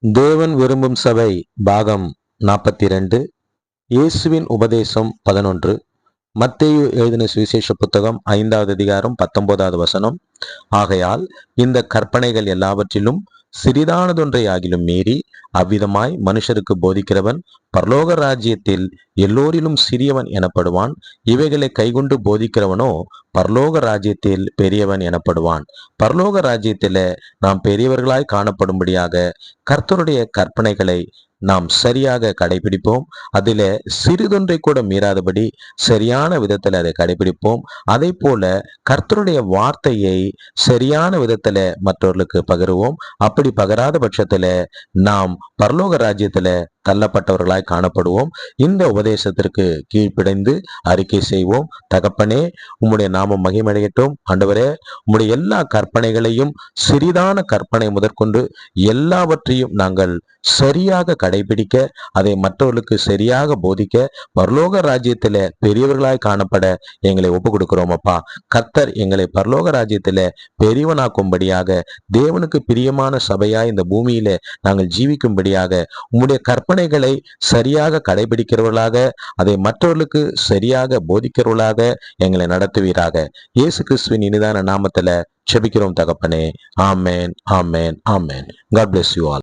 தேவன் விரும்பும் சபை பாகம் 42. இயேசுவின் உபதேசம் 11. மத்தேயு எழுதின சுவிசேஷ புத்தகம் 5வது அதிகாரம் 19வது வசனம். ஆகையால் இந்த கற்பனைகள் எல்லாவற்றிலும் சிறிதானதொன்றை ஆகிலும் மீறி அவ்விதமாய் மனுஷருக்கு போதிக்கிறவன் பரலோக ராஜ்யத்தில் எல்லோரிலும் சிறியவன் எனப்படுவான். இவைகளை கைகொண்டு போதிக்கிறவனோ பரலோக ராஜ்யத்தில் பெரியவன் எனப்படுவான். பரலோக ராஜ்யத்தில நாம் பெரியவர்களாய் காணப்படும்படியாக கர்த்தருடைய கற்பனைகளை நாம் சரியாக கடைபிடிப்போம். அதில சிறிதொன்றை கூட மீறாதபடி சரியான விதத்தில் அதை கடைபிடிப்போம். அதை போல கர்த்தருடைய வார்த்தையை சரியான விதத்துல மற்றவர்களுக்கு பகிருவோம். அப்படி பகராத பட்சத்துல நாம் பரலோக ராஜ்யத்துல தள்ளப்பட்டவர்களாய் காணப்படுவோம். இந்த உபதேசத்திற்கு கீழ்ப்பிடைந்து அறிக்கை செய்வோம். தகப்பனே, உம்முடைய நாமம் மகிமையடையட்டும். ஆண்டவரே, உம்முடைய எல்லா கற்பனைகளையும் சிறிதான கற்பனை முதற்கொண்டு எல்லாவற்றையும் நாங்கள் சரியாக கடைபிடிக்க, அதை மற்றவர்களுக்கு சரியாக போதிக்க, பரலோக ராஜ்யத்தில பெரியவர்களாய் காணப்பட எங்களை ஒப்பு கொடுக்கிறோம். அப்பா, கர்த்தர் எங்களை பரலோக ராஜ்யத்தில பெரியவனாக்கும்படியாக, தேவனுக்கு பிரியமான சபையாய் இந்த பூமியில நாங்கள் ஜீவிக்கும்படியாக, உம்முடைய கற்பனைகளை சரியாக கடைபிடிக்கிறவர்களாக, அதை மற்றவர்களுக்கு சரியாக போதிக்கிறவர்களாக எங்களை நடத்துவீராக. இயேசு கிறிஸ்துவின் இனிதான நாமத்துல செபிக்கிறோம் தகப்பனே. ஆமேன், ஆமேன், ஆமேன். God bless you all.